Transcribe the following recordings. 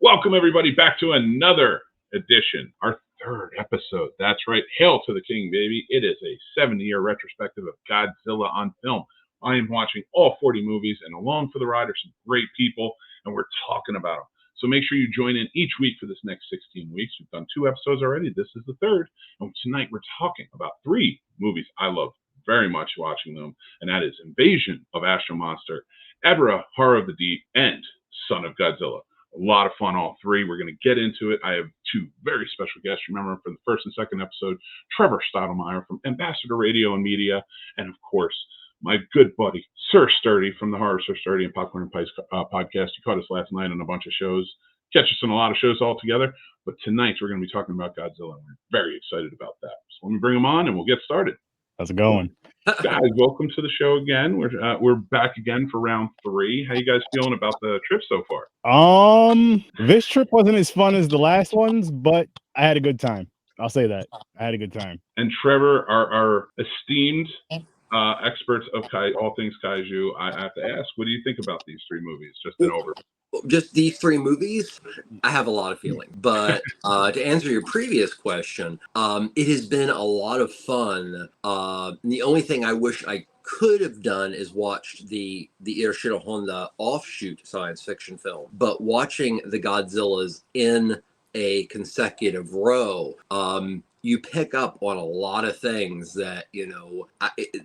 Welcome, everybody, back to another edition, our third episode. That's right. Hail to the King, baby. It is a 70-year retrospective of Godzilla on film. I am watching all 40 movies, and along for the ride are some great people, and we're talking about them. So make sure you join in each week for this next 16 weeks. We've done 2 episodes already. This is the third. And tonight we're talking about 3 movies I love very much watching them, and that is Invasion of Astro-Monster, Ebirah, Horror of the Deep, and Son of Godzilla. A lot of fun, all 3. We're going to get into it. I have 2 very special guests. Remember, for the first and second episode, Trevor Stottlemyer from Ambassador Radio and Media, and of course, my good buddy, Sir Sturdy from the Horror Sir Sturdy and Popcorn and Pies podcast. You caught us last night on a bunch of shows. Catch us on a lot of shows all together. But tonight, we're going to be talking about Godzilla, and we're very excited about that. So let me bring them on, and we'll get started. How's it going? Guys, welcome to the show again. We're back again for round 3. How you guys feeling about the trip so far? This trip wasn't as fun as the last ones, but I had a good time. I'll say that. I had a good time. And Trevor, our esteemed experts of all things Kaiju, I have to ask, what do you think about these 3 movies? Just an overview. Just these 3 movies, I have a lot of feeling. But to answer your previous question, it has been a lot of fun. The only thing I wish I could have done is watched the Irashiro Honda offshoot science fiction film. But watching the Godzillas in a consecutive row, you pick up on a lot of things that,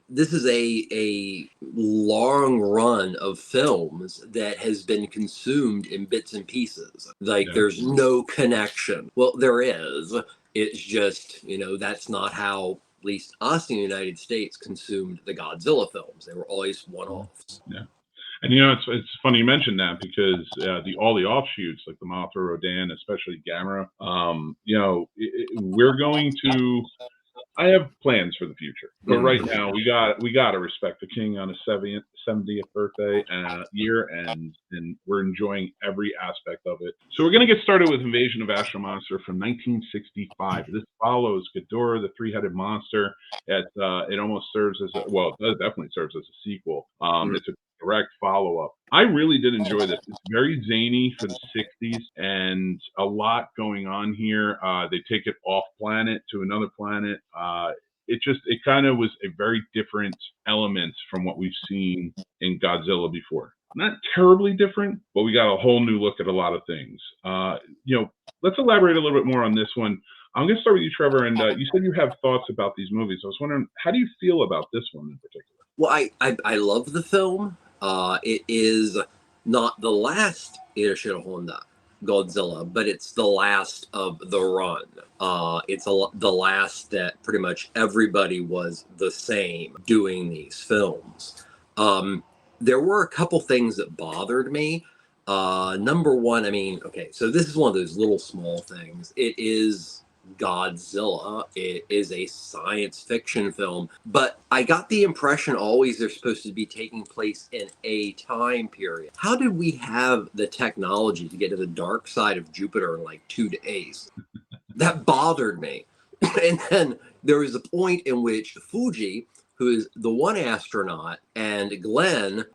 this is a long run of films that has been consumed in bits and pieces. Like, there's no connection. Well, there is. It's just, that's not how, at least us in the United States, consumed the Godzilla films. They were always one-offs. Yeah. And it's funny you mentioned that, because all the offshoots, like the Mothra, Rodan, especially Gamera, we're going to. I have plans for the future, but right now we got to respect the King on his 70th birthday year, and we're enjoying every aspect of it. So we're going to get started with Invasion of Astro-Monster from 1965. This follows Ghidorah, the 3-headed monster. It almost serves as it definitely serves as a sequel. It's a direct follow-up. I really did enjoy this. It's very zany for the 60s, and a lot going on here. They take it off planet to another planet. It kind of was a very different element from what we've seen in Godzilla before. Not terribly different, but we got a whole new look at a lot of things. Let's elaborate a little bit more on this one. I'm going to start with you, Trevor, and you said you have thoughts about these movies. I was wondering, how do you feel about this one in particular? Well, I love the film. It is not the last Irashiro Honda Godzilla, but it's the last of the run. It's the last that pretty much everybody was the same doing these films. There were a couple things that bothered me. Number one, so this is one of those little small things. It is Godzilla. It is a science fiction film, but I got the impression always they're supposed to be taking place in a time period. How did we have the technology to get to the dark side of Jupiter in like 2 days? That bothered me. And then there was a point in which Fuji, who is the one astronaut, and Glenn,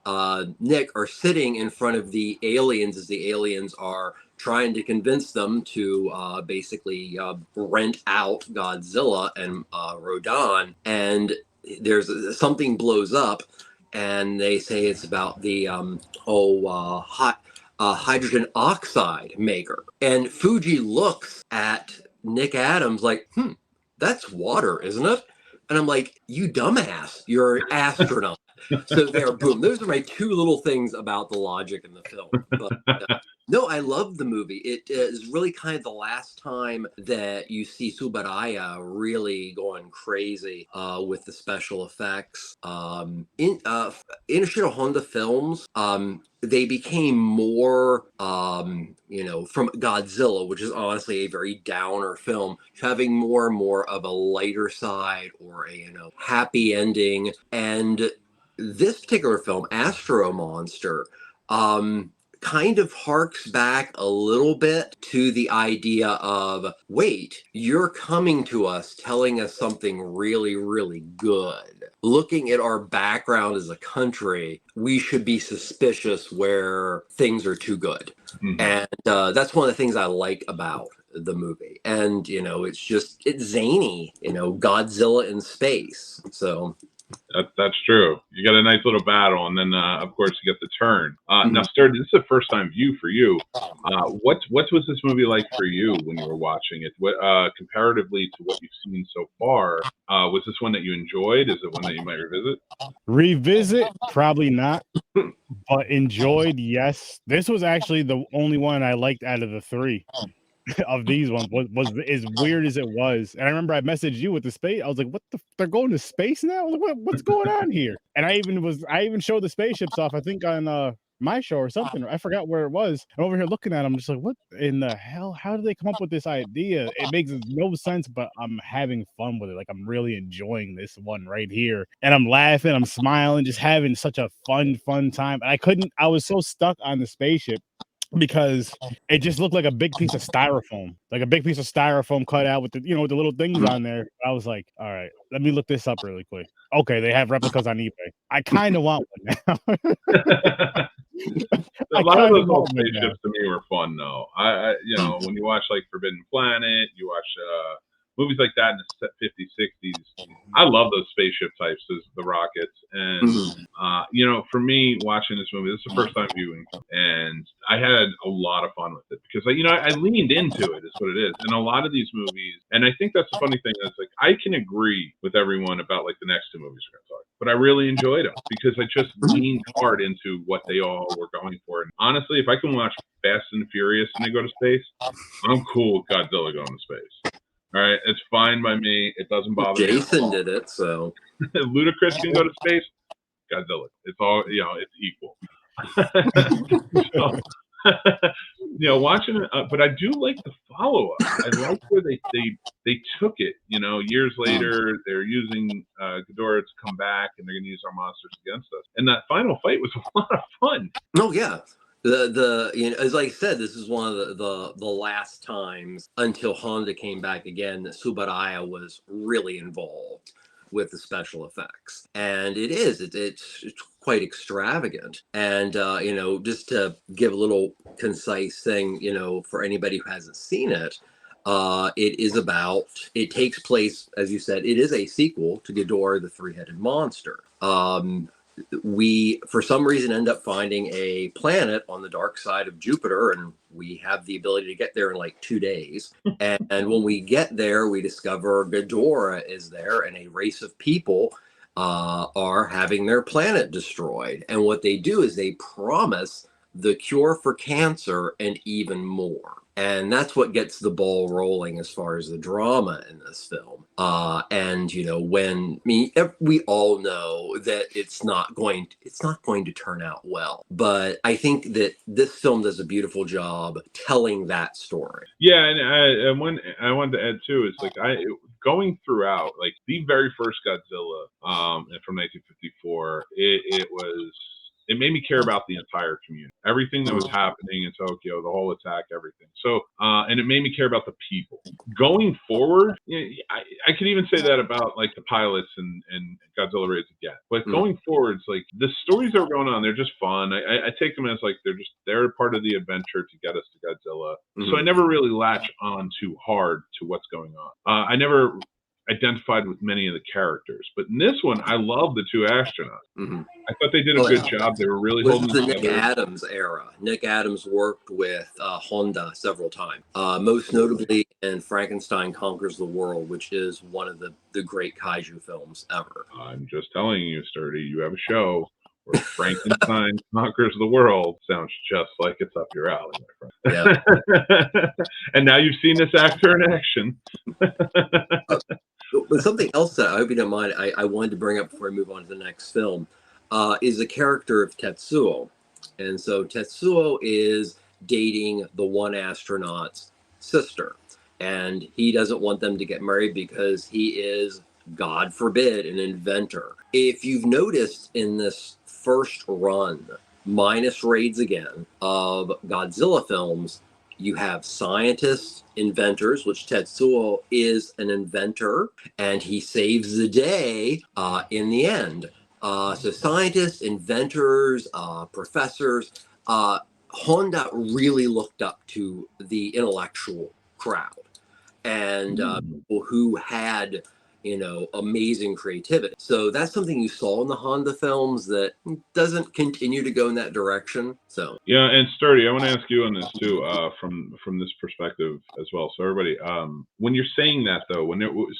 Nick, are sitting in front of the aliens as the aliens are trying to convince them to basically rent out Godzilla and Rodan. And something blows up, and they say it's about the hydrogen oxide maker. And Fuji looks at Nick Adams like, that's water, isn't it? And I'm like, you dumbass, you're an astronaut. So there, boom. Those are my 2 little things about the logic in the film. But no, I love the movie. It is really kind of the last time that you see Tsuburaya really going crazy with the special effects. In Irashiro Honda films, they became more, from Godzilla, which is honestly a very downer film, having more and more of a lighter side or a, happy ending. And this particular film, Astro-Monster, kind of harks back a little bit to the idea of, wait, you're coming to us telling us something really, really good. Looking at our background as a country, we should be suspicious where things are too good. Mhm. And that's one of the things I like about the movie. And, you know, it's zany, you know, Godzilla in space. So That's true. You got a nice little battle, and then of course you get the turn. Now, Mhm. Sturdy, this is a first time view for you. What was this movie like for you when you were watching it? What comparatively to what you've seen so far, was this one that you enjoyed? Is it one that you might revisit? Revisit, probably not, but enjoyed, yes. This was actually the only one I liked out of the 3 of these ones. Was as weird as it was. And I remember I messaged you with the space. I was like, "What the? They're going to space now? What's going on here?" And I even showed the spaceships off. I think on my show or something. I forgot where it was. I'm over here looking at them, just like, "What in the hell? How did they come up with this idea? It makes no sense, but I'm having fun with it. Like I'm really enjoying this one right here, and I'm laughing, I'm smiling, just having such a fun time. And I was so stuck on the spaceship because it just looked like a big piece of styrofoam, cut out with with the little things on there. I was like, all right, let me look this up really quick. Okay, they have replicas on eBay. I kind of want one now. A I lot of kind of those old want one now. spaceships to me were fun, though. You know, when you watch like Forbidden Planet, you watch movies like that in the 50s, 60s. I love those spaceship types, the rockets. And Mhm. you know, for me, watching this movie, this is the first time viewing, and I had a lot of fun with it because, you know, I leaned into it, is what it is. And a lot of these movies, and I think that's the funny thing. That's like I can agree with everyone about like the next 2 movies we're going to talk, but I really enjoyed them because I just leaned hard into what they all were going for. And honestly, if I can watch Fast and Furious and they go to space, I'm cool with Godzilla going to space. All right, it's fine by me. It doesn't bother me. Jason did it, so Ludacris can go to space. Godzilla. It's all, you know, it's equal. So, you know, watching it, but I do like the follow up. I like where they took it. You know, years later, they're using Ghidorah to come back, and they're going to use our monsters against us. And that final fight was a lot of fun. oh yeah. The you know, as I said, this is one of the last times until Honda came back again that Subaraya was really involved with the special effects, and it's quite extravagant. And you know, just to give a little concise thing, you know, for anybody who hasn't seen it, it takes place, as you said, it is a sequel to Ghidorah the Three-Headed Monster. We for some reason end up finding a planet on the dark side of Jupiter, and we have the ability to get there in like 2 days. And when we get there, we discover Ghidorah is there, and a race of people are having their planet destroyed. And what they do is they promise the cure for cancer and even more. And that's what gets the ball rolling as far as the drama in this film. And you know, we all know that it's not going to turn out well. But I think that this film does a beautiful job telling that story. Yeah, and when I wanted to add too is like going throughout like the very first Godzilla from 1954, it made me care about the entire community, everything that was happening in Tokyo, the whole attack, everything. So, and it made me care about the people. Going forward, I could even say that about like the pilots and Godzilla Raids Again. But going forward, it's like the stories that are going on, they're just fun. I take them as like they're part of the adventure to get us to Godzilla. So I never really latch on too hard to what's going on. I never identified with many of the characters, but in this one, I love the 2 astronauts. I thought they did a good job. They were really holding the together. Nick Adams era. Nick Adams worked with Honda several times, most notably in Frankenstein Conquers the World, which is one of the great kaiju films ever. I'm just telling you, Sturdy, you have a show where Frankenstein Conquers the World. Sounds just like it's up your alley, my friend. Yeah. And now you've seen this actor in action. But something else that I hope you don't mind, I wanted to bring up before I move on to the next film, is the character of Tetsuo. And so Tetsuo is dating the one astronaut's sister. And he doesn't want them to get married because he is, God forbid, an inventor. If you've noticed in this first run, minus Raids Again, of Godzilla films, you have scientists, inventors, which Tetsuo is an inventor, and he saves the day in the end. So scientists, inventors, professors, Honda really looked up to the intellectual crowd and people who had, amazing creativity. So that's something you saw in the Honda films that doesn't continue to go in that direction. So yeah, and Sturdy, I want to ask you on this too, from this perspective as well. So everybody, when you're saying that though,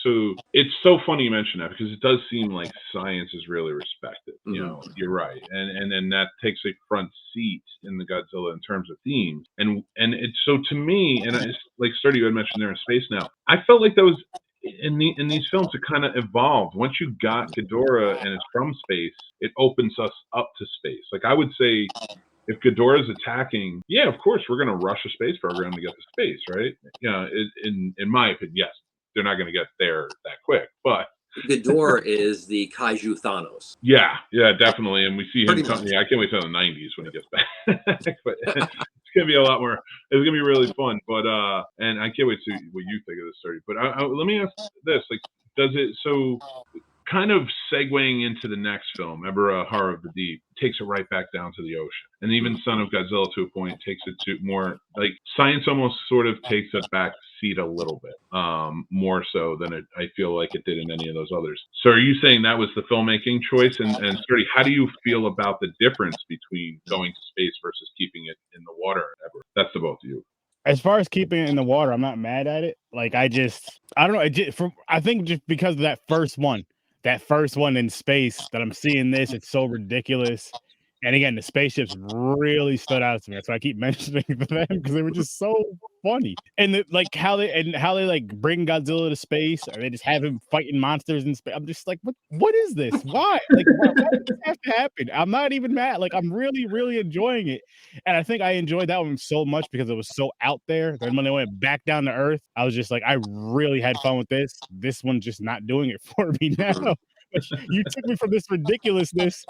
so it's so funny you mention that because it does seem like science is really respected. You're right, and then that takes a front seat in the Godzilla in terms of themes, and it's so to me, and it's like Sturdy you had mentioned they're in space now. I felt like that was in these films it kind of evolved. Once you got Ghidorah and it's from space, it opens us up to space. Like I would say, if Ghidorah is attacking, yeah, of course we're going to rush a space program to get to space, right? In my opinion, yes, they're not going to get there that quick, but Ghidorah is the Kaiju Thanos. Yeah, definitely, and we see him coming. Yeah, I can't wait till the '90s when he gets back. But it's gonna be a lot more. It's gonna be really fun. But and I can't wait to see what you think of this story. But let me ask this: like, does it so? Kind of segueing into the next film, Ebirah, Horror of the Deep, takes it right back down to the ocean. And even Son of Godzilla, to a point, takes it to more, like, science almost sort of takes a back seat a little bit, more so than I feel like it did in any of those others. So are you saying that was the filmmaking choice? And Sturdy, how do you feel about the difference between going to space versus keeping it in the water? Ebirah? That's the both of you. As far as keeping it in the water, I'm not mad at it. Like, I don't know. I think just because of that first one in space that I'm seeing this, it's so ridiculous. And again, the spaceships really stood out to me. That's why I keep mentioning them because they were just so funny. And how they like bring Godzilla to space, or they just have him fighting monsters in space. I'm just like, what is this? Why? Like, why does this have to happen? I'm not even mad. Like, I'm really, really enjoying it. And I think I enjoyed that one so much because it was so out there. Then when they went back down to Earth, I was just like, I really had fun with this. This one's just not doing it for me now. You took me from this ridiculousness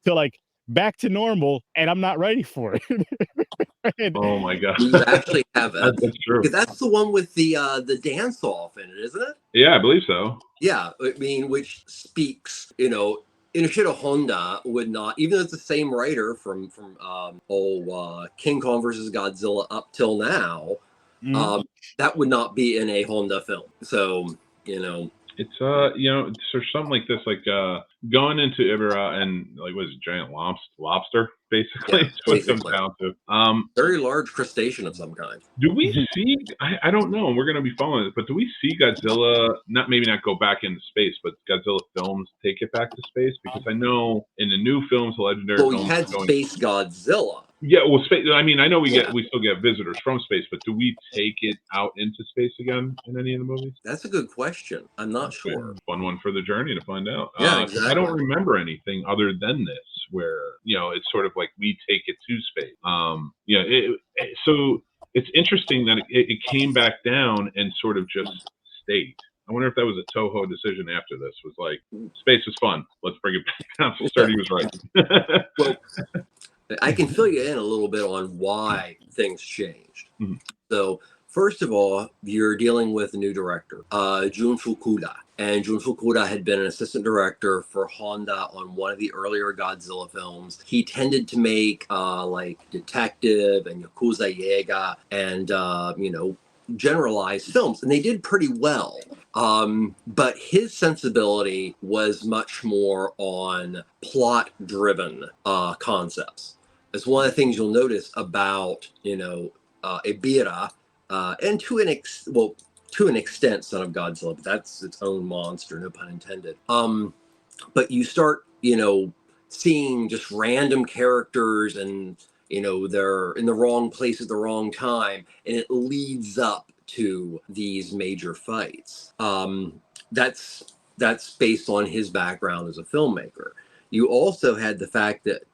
to like back to normal, and I'm not ready for it. Oh my god! You actually have it. That's true. That's the one with the dance off in it, isn't it? Yeah, I believe so. Yeah, I mean, which speaks, Inoshiro Honda would not, even though it's the same writer from King Kong versus Godzilla up till now, that would not be in a Honda film. So, It's there's something like this, like going into Ebirah and like what is it, giant lobster, basically. Yeah, what it comes down to. Very large crustacean of some kind. Do we see? I don't know. We're gonna be following it, but do we see Godzilla? Maybe not go back into space, but Godzilla films take it back to space, because I know in the new films, the legendary. Well, films, we had Space Godzilla. Yeah, well, space. I mean, I know we still get visitors from space, but do we take it out into space again in any of the movies? That's a good question. I'm not sure. Fun one for the journey to find out. Yeah, exactly. I don't remember anything other than this, where it's sort of like we take it to space. So it's interesting that it came back down and sort of just stayed. I wonder if that was a Toho decision after this. Was like, space is fun. Let's bring it back down. Sturdy was right. Well, I can fill you in a little bit on why things changed. Mm-hmm. So, first of all, you're dealing with a new director, Jun Fukuda. And Jun Fukuda had been an assistant director for Honda on one of the earlier Godzilla films. He tended to make like Detective and Yakuza Yega and, generalized films, and they did pretty well. But his sensibility was much more on plot-driven concepts. That's one of the things you'll notice about, Ebirah, and to an extent, Son of Godzilla, but that's its own monster, no pun intended. But you start, seeing just random characters and, they're in the wrong place at the wrong time, and it leads up to these major fights. That's based on his background as a filmmaker. You also had the fact that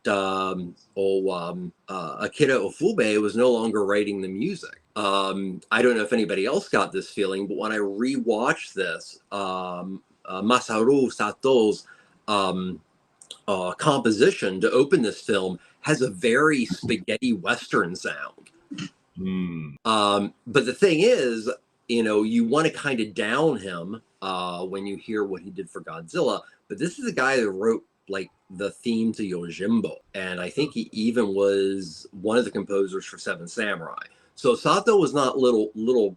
Akira Ofube was no longer writing the music. I don't know if anybody else got this feeling, but when I rewatched this, Masaru Sato's composition to open this film has a very spaghetti western sound. But the thing is, you want to kind of down him when you hear what he did for Godzilla. But this is a guy that wrote like the theme to Yojimbo, and I think he even was one of the composers for Seven Samurai. So Sato was not little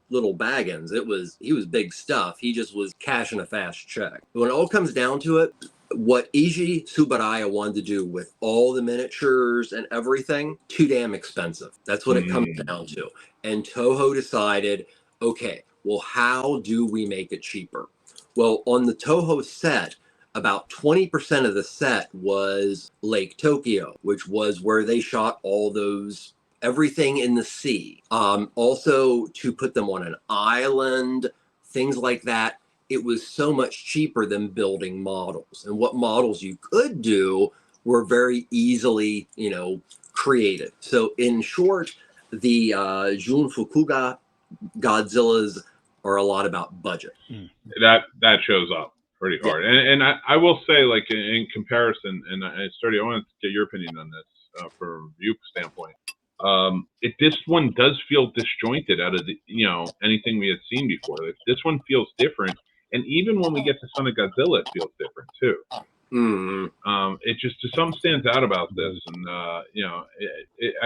Baggins. He was big stuff. He just was cashing a fast check. When it all comes down to it, what Eiji Tsuburaya wanted to do with all the miniatures and everything, too damn expensive. That's what it comes down to. And Toho decided, okay, well, how do we make it cheaper? Well, on the Toho set, about 20% of the set was Lake Tokyo, which was where they shot all those, everything in the sea. Also, to put them on an island, things like that. It was so much cheaper than building models. And what models you could do were very easily, created. So in short, the Jun Fukuga Godzillas are a lot about budget. That shows up pretty hard. Yeah. And I will say, like, in comparison, and Sturdy, I want to get your opinion on this from a view standpoint. This one does feel disjointed out of the, anything we had seen before. This one feels different. And even when we get to Son of Godzilla, it feels different too. It just to some stands out about this, and I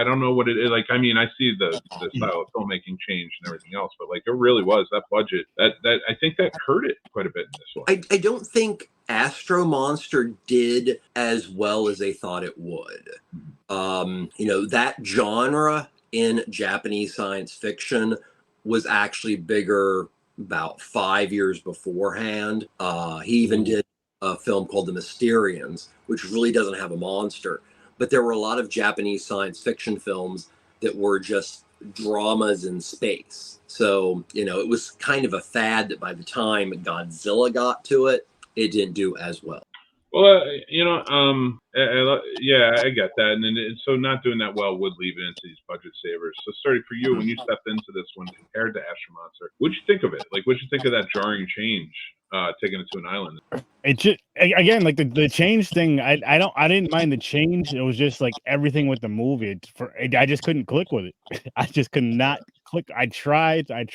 don't know what it is. Like, I mean, I see the style of filmmaking change and everything else, but like it really was that budget that I think that hurt it quite a bit in this one. I don't think Astro-Monster did as well as they thought it would. That genre in Japanese science fiction was actually bigger about 5 years beforehand. He even did a film called The Mysterians, which really doesn't have a monster. But there were a lot of Japanese science fiction films that were just dramas in space. So, it was kind of a fad that by the time Godzilla got to it, it didn't do as well. Well, I get that, and so not doing that well would leave it into these budget savers. So, Sturdy, for you, when you stepped into this one compared to Astro-Monster, what'd you think of it? Like, what'd you think of that jarring change, taking it to an island? It just, again, like the change thing. I didn't mind the change. It was just like everything with the movie. I just couldn't click with it. I just could not click. I tried. Like,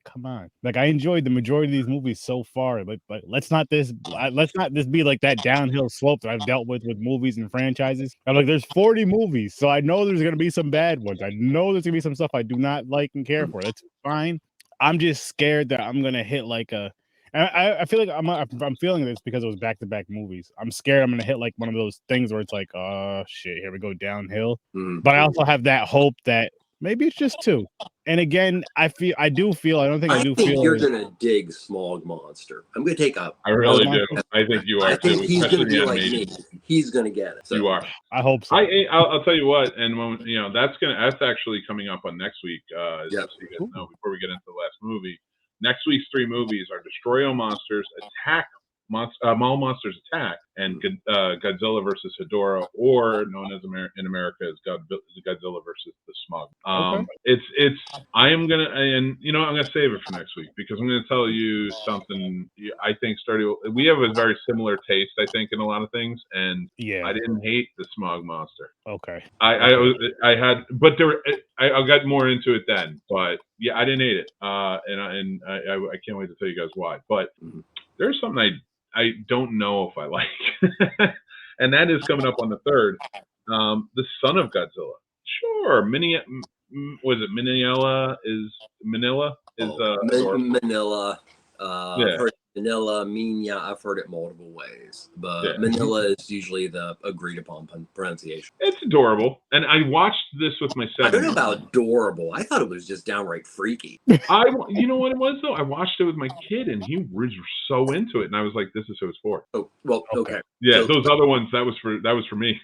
come on. Like, I enjoyed the majority of these movies so far. But let's not this be like that downhill slope that I've dealt with movies and franchises. I'm like, there's 40 movies, so I know there's gonna be some bad ones. I know there's gonna be some stuff I do not like and care for. That's fine. I'm just scared that I'm gonna hit like a. I feel like I'm feeling this because it was back-to-back movies. I'm scared I'm gonna hit like one of those things where it's like, oh shit, here we go downhill. But I also have that hope that maybe it's just two. And again, I think you're gonna dig Smog Monster. I'm gonna take up. I really do. I think you are. I think he's gonna be like me. He's gonna get it. So. You are. I hope so. I'll tell you what, and when that's actually coming up on next week. So you guys know, before we get into the last movie. Next week's 3 movies are Destroy All Monsters, All Monsters Attack, and Godzilla versus Hedorah, or known as in America as Godzilla versus the Smog. I'm gonna save it for next week because I'm gonna tell you something. I think we have a very similar taste, I think, in a lot of things, and I didn't hate the Smog Monster. Okay. I got more into it then, but yeah, I didn't hate it, and I can't wait to tell you guys why. But there's something I don't know if I like, and that is coming up on the 3rd. The Son of Godzilla. Sure, Manila is Manila. I've heard Manila, Minya. I've heard it multiple ways, but Manila is usually the agreed upon pronunciation. It's adorable, and I watched this with my 7. I don't know about adorable. I thought it was just downright freaky. You know what it was though? I watched it with my kid, and he was so into it, and I was like, "This is who it's for." Oh well, okay. Yeah, so, those other ones that was for me.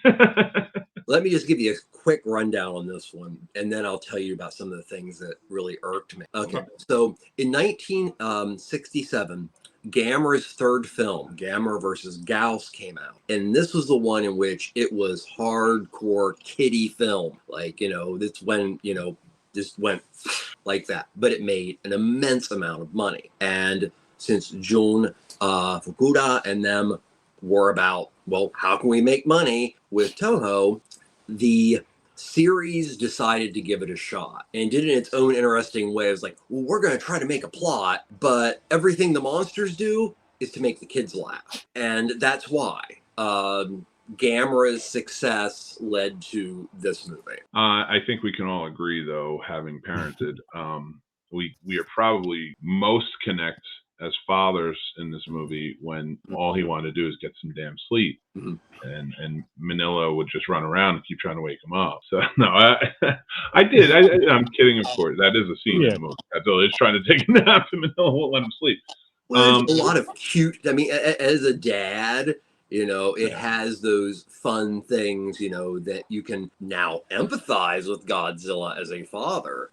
Let me just give you a quick rundown on this one, and then I'll tell you about some of the things that really irked me. Okay. So in 1967, Gamera's 3rd film, Gamera versus Gauss, came out. And this was the one in which it was hardcore kiddie film. Like, that's when, just went like that. But it made an immense amount of money. And since Jun Fukuda and them were about, well, how can we make money with Toho, the series decided to give it a shot and did it in its own interesting way. It was like, well, we're going to try to make a plot, but everything the monsters do is to make the kids laugh. And that's why. Gamera's success led to this movie. I think we can all agree, though, having parented, we are probably most connect as fathers in this movie when all he wanted to do is get some damn sleep. Mm-hmm. And Manila would just run around and keep trying to wake him up. So no, I did. I'm kidding, of course. That is a scene in the movie. Godzilla is trying to take a nap, and Manila won't let him sleep. Well, there's a lot of cute. I mean, as a dad, you know, it has those fun things, you know, that you can now empathize with Godzilla as a father.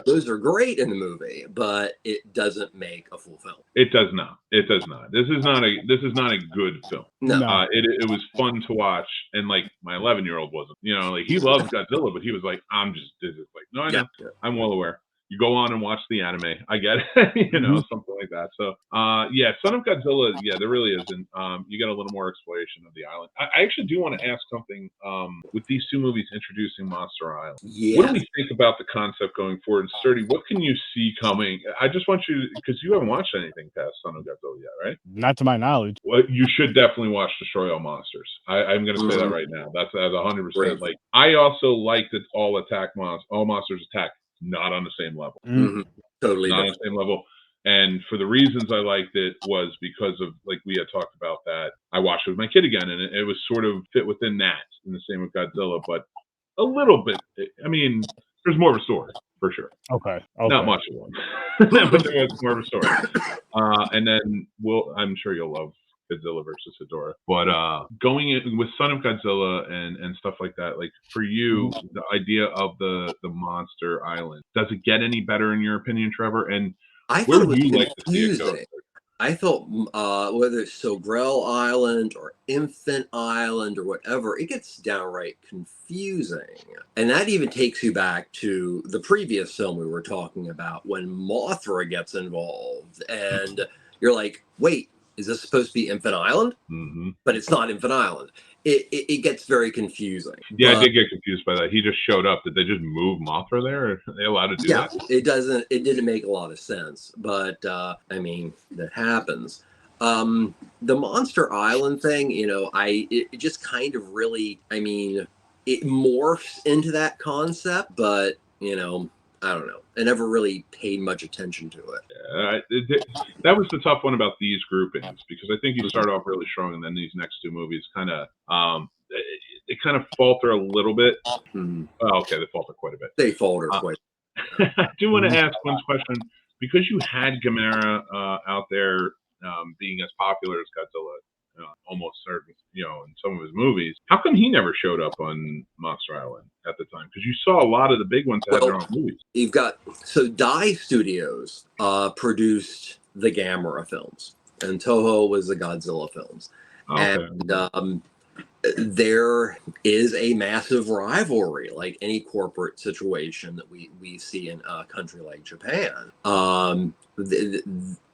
Those are great in the movie, but it doesn't make a full film. It does not. It does not. This is not a good film. No. It was fun to watch, and like my 11-year-old wasn't. You know, like he loves Godzilla, but he was like, I'm just like, no, I know. Yeah. I'm well aware. You go on and watch the anime. I get it, you know, something like that. So, Son of Godzilla, there really isn't. You get a little more exploration of the island. I actually do want to ask something with these two movies introducing Monster Island. Yeah. What do we think about the concept going forward? Sturdy, what can you see coming? I just want you, because you haven't watched anything past Son of Godzilla yet, right? Not to my knowledge. Well, you should definitely watch Destroy All Monsters. I'm going to say that right now. That's 100%. Like, I also like that all monsters attack. Not on the same level. Mm-hmm. Totally not on the same level. And for the reasons I liked it was because of, like we had talked about, that I watched it with my kid again, and it was sort of fit within that. And the same with Godzilla, but a little bit. I mean, there's more of a story for sure. Okay. Not much of one, but there was more of a story. And then I'm sure you'll love Godzilla versus Hedorah. But going in with Son of Godzilla and stuff like that, like for you, the idea of the monster island, does it get any better in your opinion, Trevor? And I where thought would it was you like to see it go? I thought whether it's Sogrel Island or Infant Island or whatever, it gets downright confusing. And that even takes you back to the previous film we were talking about when Mothra gets involved. And you're like, wait, is this supposed to be Infant Island? Mm-hmm. But it's not Infant Island. It gets very confusing. Yeah, I did get confused by that. He just showed up. Did they just move Mothra there? Are they allowed to do that? Yeah, it didn't make a lot of sense. But, I mean, that happens. The Monster Island thing, you know, it just kind of really, I mean, it morphs into that concept, but, you know, I don't know. I never really paid much attention to it. That was the tough one about these groupings, because I think you start off really strong, and then these next two movies kind of they kind of falter a little bit. Mm-hmm. Oh, okay, they falter quite a bit. They falter quite. I do want to ask one question, because you had Gamera out there being as popular as Godzilla. Almost certain, you know, in some of his movies. How come he never showed up on Monster Island at the time? Because you saw a lot of the big ones had their own movies. You've got Dai Studios produced the Gamera films, and Toho was the Godzilla films. Okay. And there is a massive rivalry, like any corporate situation that we see in a country like Japan. I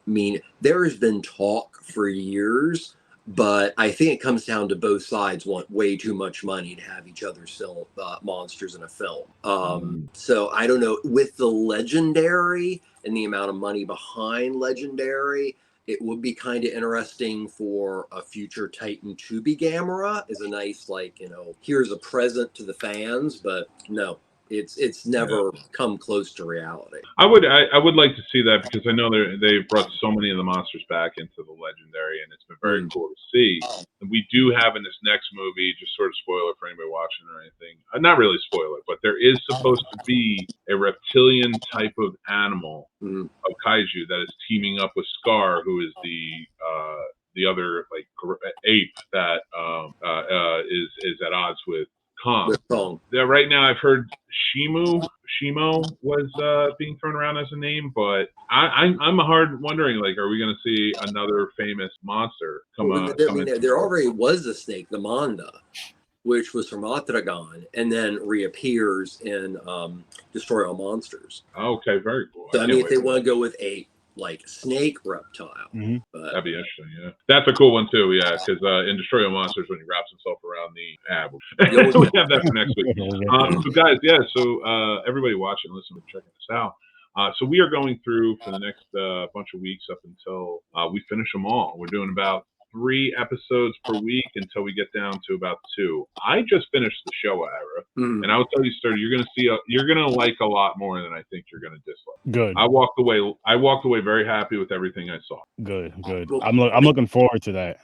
mean, there has been talk for years. But I think it comes down to both sides want way too much money to have each other sell monsters in a film. So I don't know, with the Legendary and the amount of money behind Legendary, it would be kind of interesting for a future Titan to be Gamera as a nice, like, you know, here's a present to the fans, but no. It's never come close to reality. I would like to see that, because I know they've brought so many of the monsters back into the Legendary, and it's been very cool to see. And we do have in this next movie, just sort of spoiler for anybody watching or anything, not really spoiler, but there is supposed to be a reptilian type of animal of Kaiju that is teaming up with Scar, who is the other like ape that is at odds with Kong. Right now, I've heard Shimo was being thrown around as a name, but I'm hard wondering, like, are we going to see another famous monster come in? There already was a snake, the Manda, which was from Atragon, and then reappears in Destroy All Monsters. Okay, very cool. So I mean, if they want to go with a like snake reptile. But that'd be interesting, yeah. That's a cool one too, yeah, because in Destroy All Monsters, when he wraps himself around the we have that for next week. So guys, everybody watching, listening, checking this out. So we are going through for the next bunch of weeks up until we finish them all. We're doing about 3 episodes per week until we get down to about 2. I just finished the Showa era, and I will tell you, Sturdy, you're gonna like a lot more than I think you're gonna dislike. Good. I walked away very happy with everything I saw. Good. Well, I'm looking forward to that.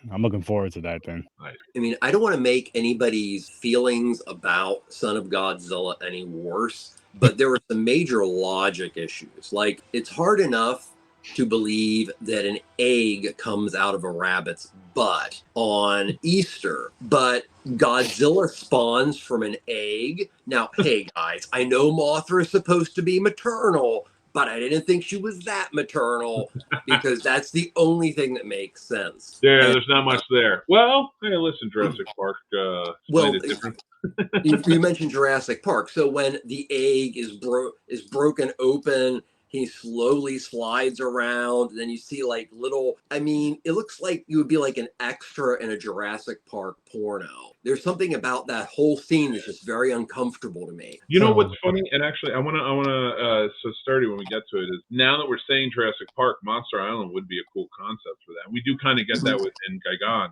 Then. Nice. I mean, I don't want to make anybody's feelings about Son of Godzilla any worse, but there were some major logic issues. Like, it's hard enough to believe that an egg comes out of a rabbit's butt on Easter, but Godzilla spawns from an egg. Now, hey guys, I know Mothra is supposed to be maternal, but I didn't think she was that maternal, because that's the only thing that makes sense. Yeah, there's not much there. Well, hey, listen, Jurassic Park. You mentioned Jurassic Park. So when the egg is broken open, he slowly slides around, and then you see like little, I mean, it looks like you would be like an extra in a Jurassic Park porno. There's something about that whole scene that's just very uncomfortable to me. You know what's funny? And actually, I want to, so Sturdy, when we get to it, is now that we're saying Jurassic Park, Monster Island would be a cool concept for that. We do kind of get that within Gigan,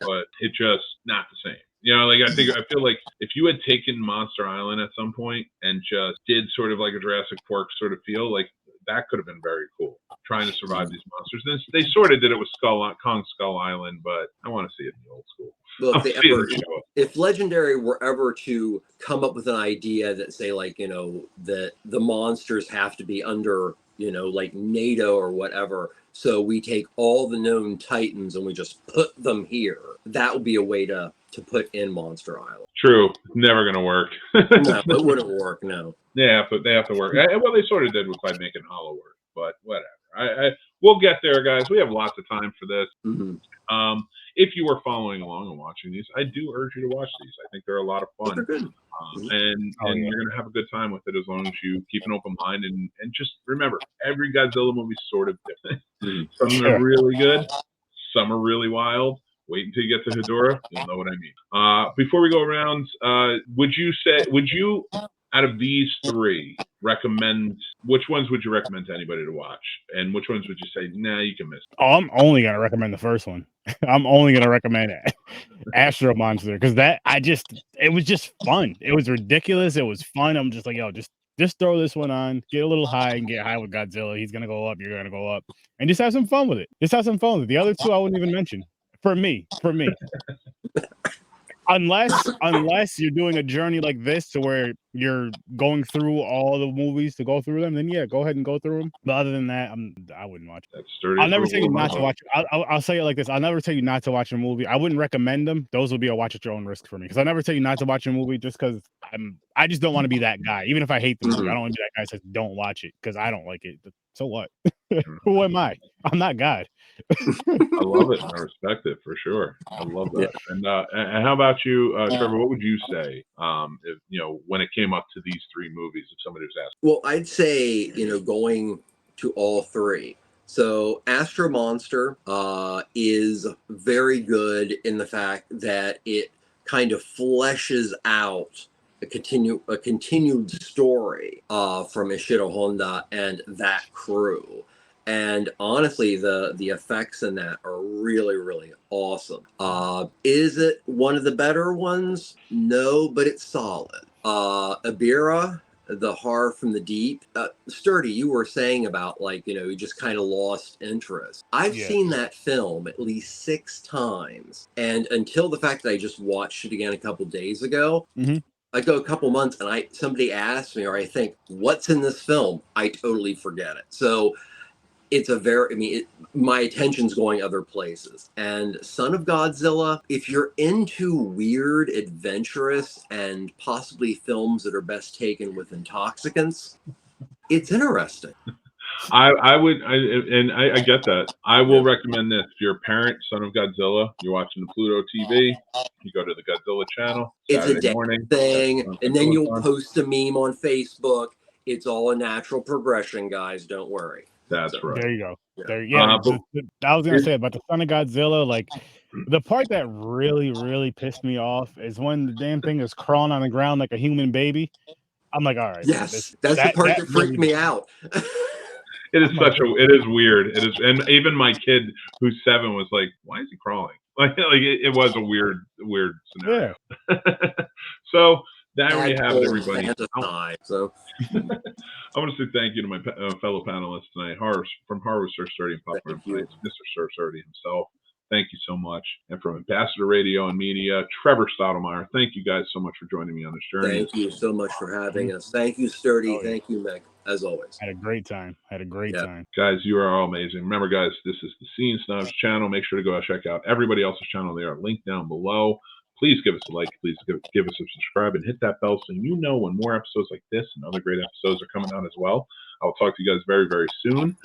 but it just not the same. You know, like I feel like if you had taken Monster Island at some point and just did sort of like a Jurassic Park sort of feel, like that could have been very cool. Trying to survive these monsters. And they sort of did it with Kong Skull Island, but I want to see it in the old school. Well, if Legendary were ever to come up with an idea that say, like, you know, that the monsters have to be under, you know, like NATO or whatever, so we take all the known Titans and we just put them here, that would be a way to put in Monster Island. True. Never going to work. No, it wouldn't work, no. Yeah, but they have to work. Well, they sort of did by making Hollow work, but whatever. We'll get there, guys. We have lots of time for this. Mm-hmm. If you are following along and watching these, I do urge you to watch these. I think they're a lot of fun. They're good. And you're going to have a good time with it as long as you keep an open mind. And just remember, every Godzilla movie is sort of different. Some are really good. Some are really wild. Wait until you get to Hedorah. You'll know what I mean. Before we go around, would you, out of these 3, which ones would you recommend to anybody to watch? And which ones would you say, nah, you can miss? Oh, I'm only going to recommend the first one. I'm only going to recommend Astro-Monster, because it was just fun. It was ridiculous. It was fun. I'm just like, yo, just throw this one on, get a little high and get high with Godzilla. He's going to go up. You're going to go up, and just have some fun with it. The other 2, I wouldn't even mention. For me. Unless you're doing a journey like this to where you're going through all the movies to go through them, then yeah, go ahead and go through them. But other than that, I wouldn't watch it. That's sturdy. I'll never tell you not to watch it. I'll say it like this. I'll never tell you not to watch a movie. I wouldn't recommend them. Those would be a watch at your own risk for me. Because I'll never tell you not to watch a movie just because I just don't want to be that guy. Even if I hate the movie, I don't want to be that guy that says don't watch it because I don't like it. So what? Who am I? I'm not God. I love it. I respect it for sure. I love that. Yeah. And how about you, Trevor? What would you say, if, you know, when it came up to these 3 movies, if somebody was asking? Well, I'd say, you know, going to all 3. So Astro-Monster is very good in the fact that it kind of fleshes out a continued story from Ishiro Honda and that crew. And honestly, the effects in that are really, really awesome. Is it one of the better ones? No, but it's solid. Ebirah, the horror from the deep. Sturdy, you were saying about, like, you know, you just kind of lost interest. I've seen that film at least 6 times. And until the fact that I just watched it again a couple days ago, I go a couple months and somebody asks me, or I think, what's in this film? I totally forget it. So it's my attention's going other places. And Son of Godzilla, if you're into weird, adventurous, and possibly films that are best taken with intoxicants, it's interesting. I get that. I will recommend this. If you're a parent, Son of Godzilla, you're watching the Pluto TV, you go to the Godzilla channel. It's a day thing, and then you'll post a meme on Facebook. It's all a natural progression, guys. Don't worry. That's right. There you go. I was gonna say about the Son of Godzilla, like the part that really, really pissed me off is when the damn thing is crawling on the ground like a human baby. I'm like, all right. Yes, that's the part that freaked me out. It is it is weird. It is, and even my kid who's 7 was like, "Why is he crawling?" Like it was a weird scenario. Yeah. So there you have it, everybody. So I want to say thank you to my fellow panelists tonight, from Horror Search 30 and Popcorn Pints, Mr. Search 30 himself. Thank you so much. And from Ambassador Radio and Media, Trevor Stottlemyer, thank you guys so much for joining me on this journey. Thank you so much for having us. Thank you, Sturdy. Thank you, Meg, as always. Had a great time. Time. Guys, you are all amazing. Remember, guys, this is the Scene Snobs channel. Make sure to go out check out everybody else's channel. They are linked down below. Please give us a like. Please give us a subscribe and hit that bell so you know when more episodes like this and other great episodes are coming out as well. I'll talk to you guys very, very soon.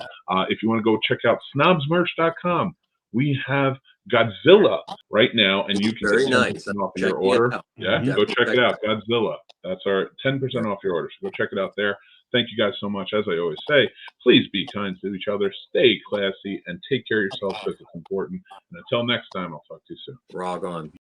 If you want to go check out snobsmerch.com, we have Godzilla right now, and you can get 10% off your order. Yeah, go check it out. Godzilla. That's our 10% off your order. So go check it out there. Thank you guys so much. As I always say, please be kind to each other, stay classy, and take care of yourself because it's important. And until next time, I'll talk to you soon. Rock on.